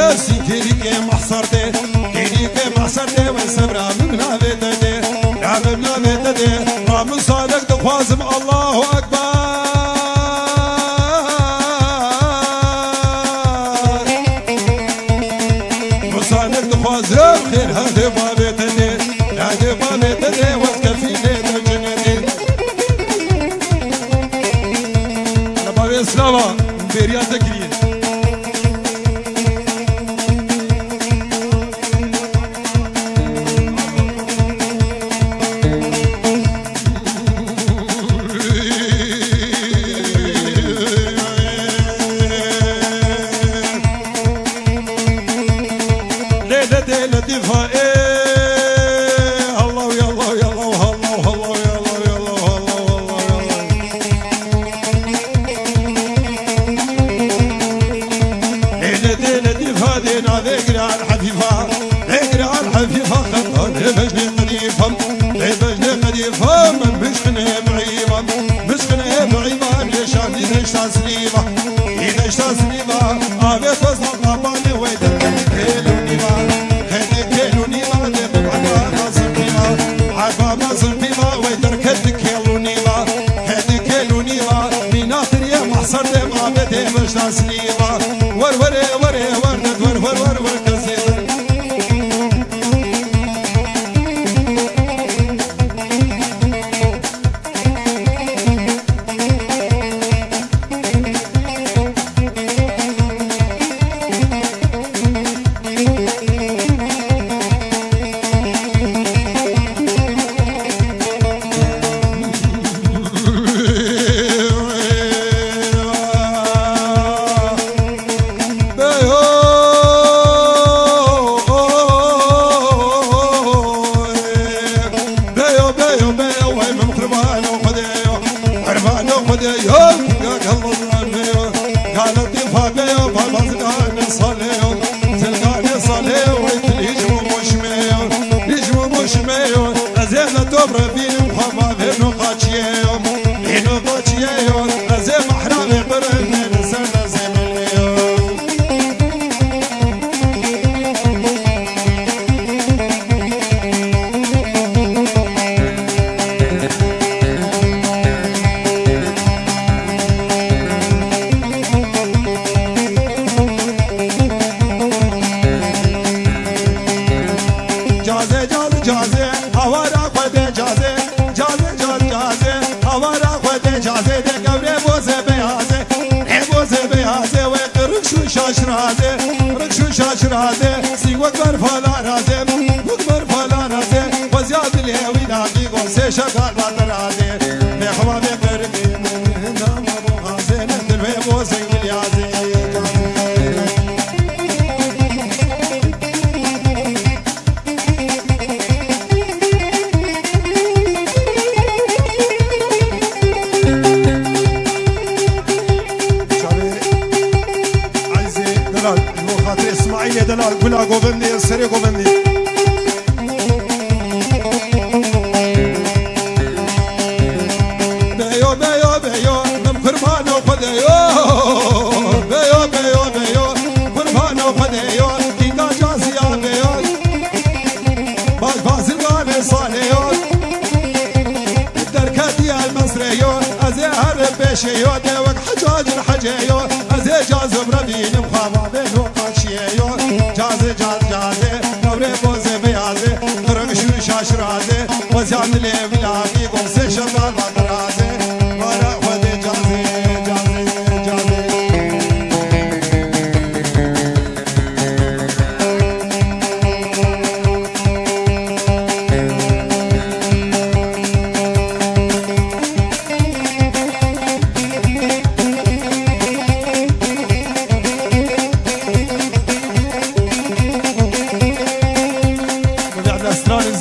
سيكيري كي محصرتي كيري كي محصرتي وسبر من نافيتي من نافيتي رام صادق دخوازم الله أكبر مصادق دخوازم خير هذي بابيتي هذي بابيتي وتكفي ليت جنتي نبابي سلامة بريان تكريم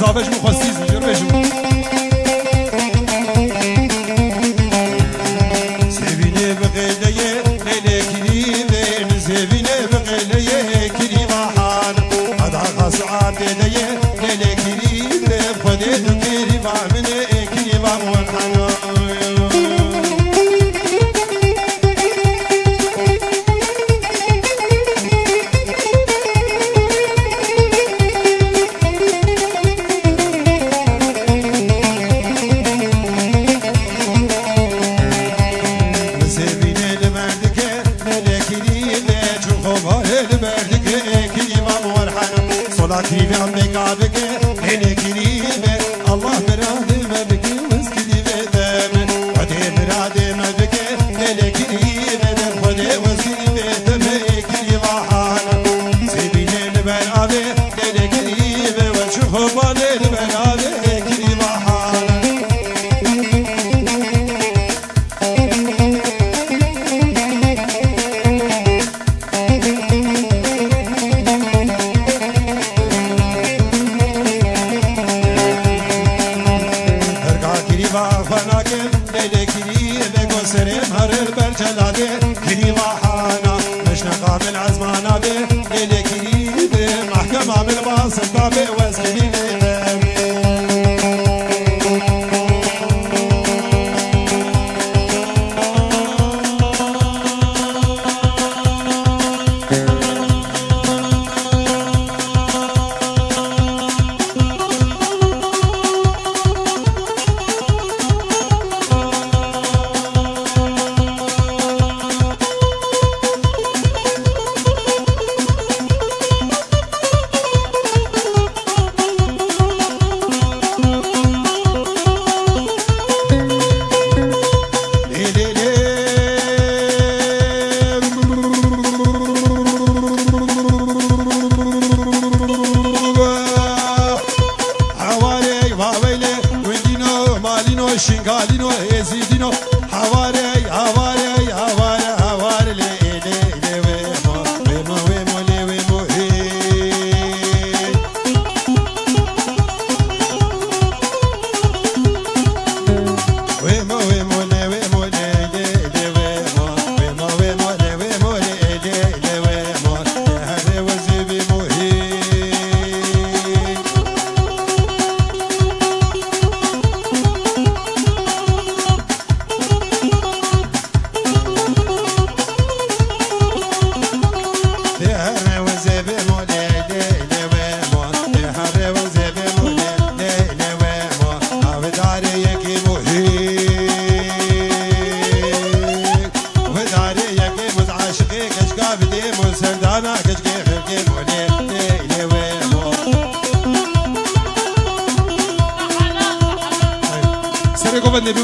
زابش مخصيص بجر بجو Kivem bekabeke hele kiribe Allah beradime beke veskilibe deme Hadi beradime beke hele kiribe dem Hadi veskilibe deme kiriba hana Sebine ben abi hele kiribe ve şu bale ben abi kiriba hana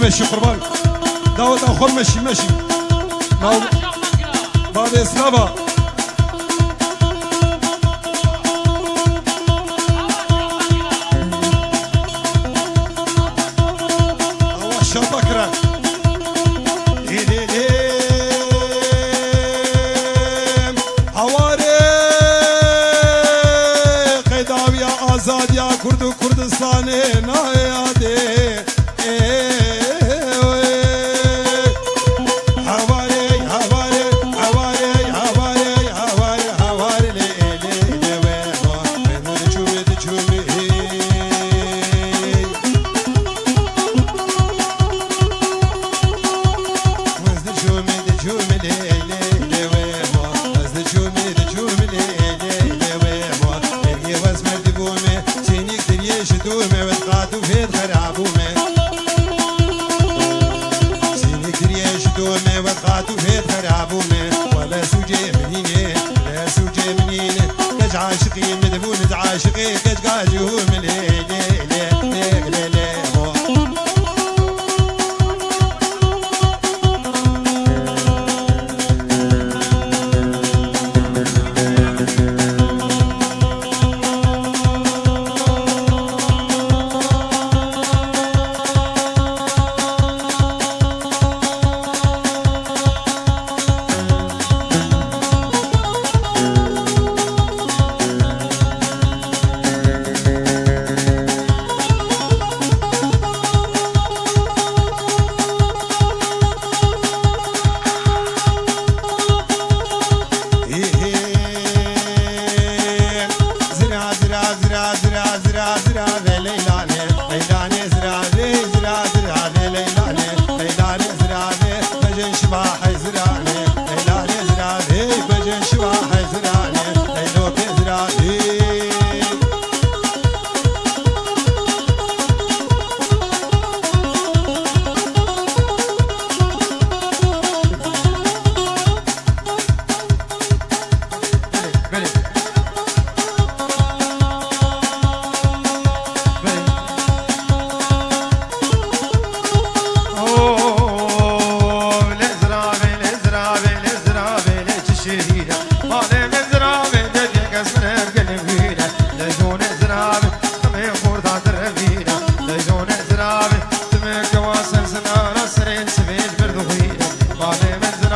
ماشي قربان داود اخر ماشي بعد اسلابا الله شبكره حواري قيداو يا آزاد يا كرد كردستان نايادي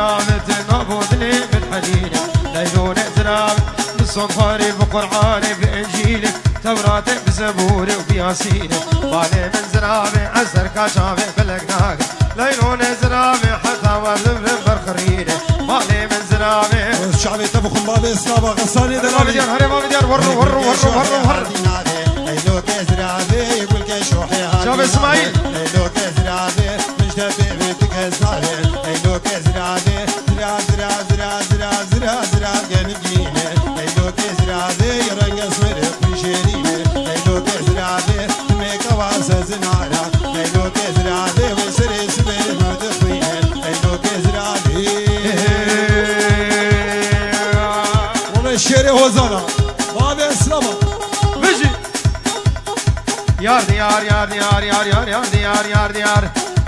زنابت نابودني من حنينه ليلون زناب بالصنفاري بقرآني بإنجيلي توراتي بزبوري وبياسيني بالي من زنابي عسر كاشافي بلقناقي ليلون زنابي حتى وزبر برخريني بالي من زنابي الشعبي تبخم بابي إسلام غصاني ما بديار هري ما بديار ورو ليلو كزرابي يقول كشوحي شوف اسماعيل ليلو كزرابي مش تبي بيتك هزاري ليلو كزرابي زرا جنجيني ليلو كزرابي يرنج صورك وشيريني ليلو كزرابي ميك واسا زنارا ليلو كزرابي وسري سبيل مدخويني ليلو كزرابي والشيري هوزانا بابي اسلامه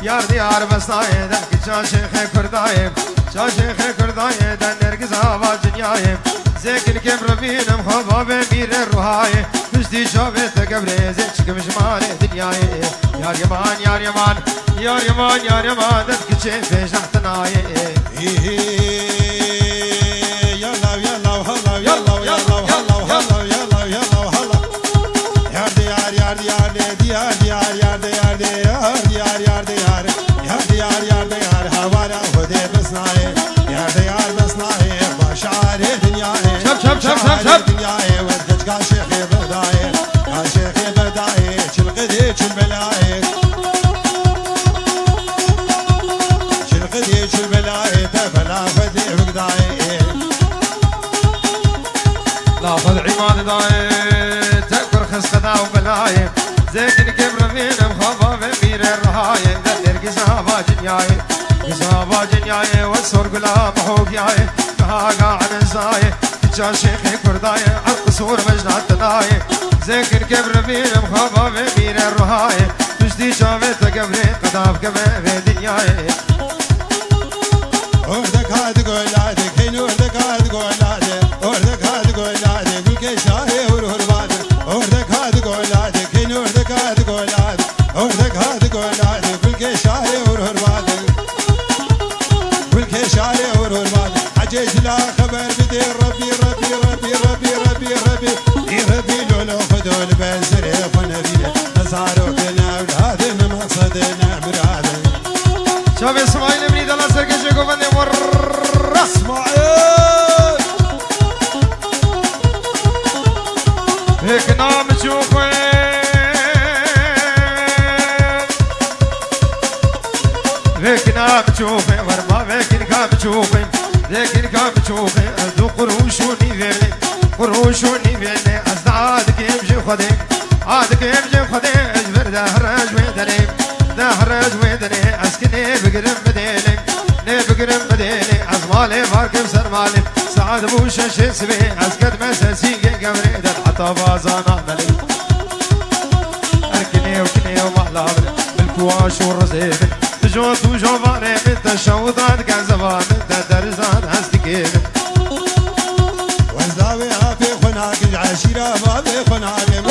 Yar diyar besnayeden ki çaşehe kurdayım çaşehe kurdayeden nergiz hava dünyayım zekin kebrevinem hava ve mire ruhayı müjdi çavete gebreze çıkmış mane dünyayı yar yaman den ki çefe jahtınayı لافظ عماد داي تكبر خس خدا وبلاي زيكن كبر فينا مخافة بمير الرهاي درق زهابا جنياي والسور قلا محوق ياي فهاقا عن الزاي كجا شيخي كرداي عالقصور مجنات تناي زيكن كبر فينا مخافة بمير الرهاي تجدي شافت قبري قداف قبر في دنياي أردك هاد قولادك هين أردك هاد قولادك أردك هاد قولادك بالكي شاهي ورهربادك أردك هاد قولادك هين أردك هاد قولادك أردك هاد قولادك بالكي شاهي ورهربادك بالكي شاهي ورهربادك عجيج لا خبر بدي ربي لولو خدول بنزري ونبيله نزاروكنا أولادنا مقصدنا مرادك شوف اسماعيل بريد الله سرقشي قوفني مرة اسماعيل هيك نام تشوفين هيك نام تشوفين ورما هيك نام تشوفين هيك نام تشوفين ذو قروشوني فيني أزدادك يمشي خدين عادك يمشي خدين اجبر دهرج ويدني اسكني بقرم بديني ازمالي باركب سرمالي سعد بوش شسبي اسكت مساسي قبري دل حتى بازانا ملي اركني ومحلابني بالكواش والرزيب تجوت وجوفاني من تشوطات كان زمان من درزان هستكيب وزاوي هافي خناك العشيرة بابي خناكم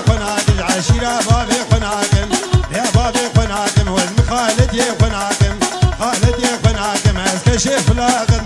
خناك العشيرة بابي خناكم يا بابي خناكم والمخالد يا خناكم خالد يا خناكم اسكشف لا قد